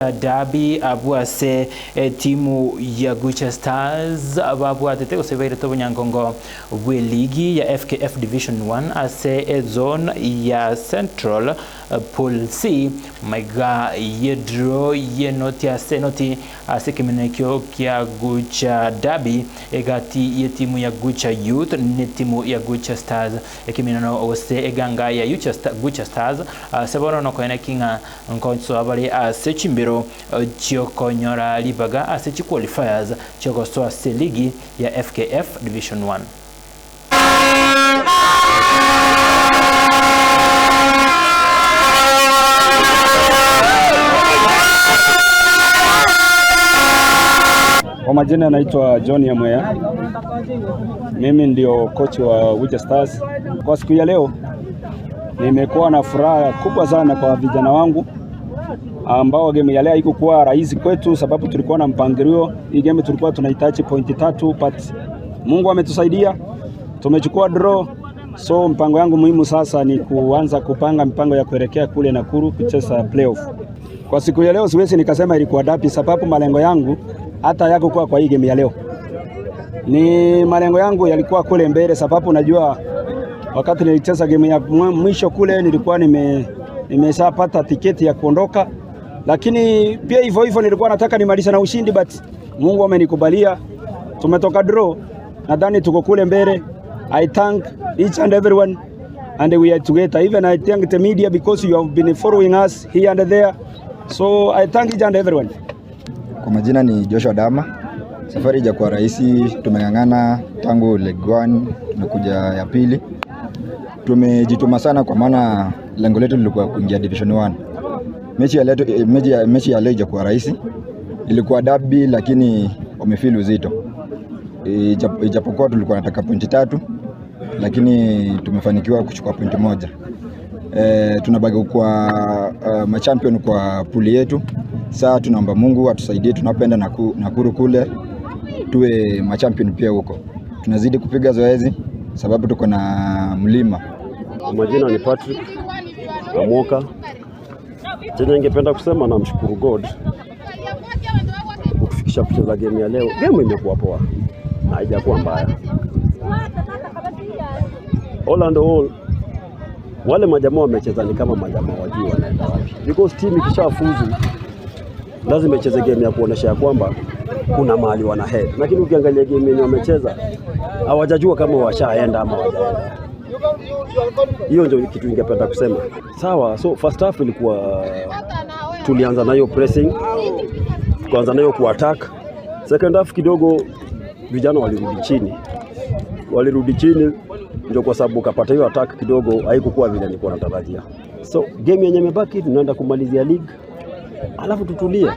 Derby abwase timu ya Gucha Stars babwatete gusebera tobunyangongo bwe ligi ya FKF Division 1 ase zone ya Central Pool C mega yedro yenoti ase kimenekyo kya Gucha Derby egati ye timu ya Gucha Youth ne timu ya Gucha Stars ekiminano ose eganga ya Gucha Stars seboro no koena kinga nkonso abali ase chimbiro chiokonyora libaga ase chi qualifiers chogoso ase ligi ya FKF Division 1. Kwa majina naitwa John Yamweya. Mimi ndio coach wa Gucha Stars. Kwa siku ya leo nimekuwa na furaha kubwa sana kwa vijana wangu ambao game ya leo haikuwa rahisi kwetu sababu tulikuwa na mpangilio. Hii game tulikuwa tunahitaji pointi 3 but Mungu ametusaidia. Tumechukua draw. So mpango yangu muhimu sasa ni kuanza kupanga mpango ya kuelekea kule Nakuru kucheza playoff. Kwa siku ya leo siwezi nikasema ilikuwa derby sababu malengo yangu hata yako kwa hii game ya leo. Ni malengo yangu yalikuwa kule mbele sababu najua wakati nilicheza game ya mwisho kule nilikuwa nimeshapata tiketi ya kuondoka, lakini pia hivyo nilikuwa nataka nimalize na ushindi but Mungu amenikubalia. Tumetoka draw, nadhani tuko kule mbele. I thank each and everyone and we are together. Even I thank the media because you have been following us here and there. So I thank each and everyone. Kwa majina ni Joshua Dama. Safari haijakuwa rahisi, tumengangana tangu leg 1 tumekuja ya pili. Tumejituma sana kwa maana lengo letu lilikuwa kuingia Division 1. Mechi ya leo haijakuwa rahisi. Ilikuwa derby lakini wamefeel uzito. Ijapokuwa tulikuwa nataka pointi 3 lakini tumefanikiwa kuchukua pointi 1. Tunabaki kwa machampion kwa puli yetu. Sasa tunaomba Mungu atusaidie, tunapenda Nakuru kule tuwe machampion pia huko. Tunazidi kupiga zoezi sababu tuko na mlima. Majina ni Patrick Amoka. Chenye ningependa kusema na mshukuru God kufikisha kucheza game ya leo. Game imekuwa poa na haijakuwa mbaya. All and all wale majamaa wamecheza ni kama majamaa wajui wanaenda wapi. Because team ikishafuzu lazima icheze game ya kuonesha kwamba kuna mahali wana head. Lakini ukiangalia game yenyewe wamecheza hawajajua kama washaenda ama hawajaenda. Hiyo ndio kitu ningependa kusema. Sawa, so first half ilikuwa tulianza nayo pressing, tukaanza nayo kuattack. Second half kidogo vijana walirudi chini ndio kwa sababu kapata hiyo attack kidogo haikuwa vile nilikuwa natarajia. So game yenyewe imebaki tunaenda kumalizia league. Alafu tutulie.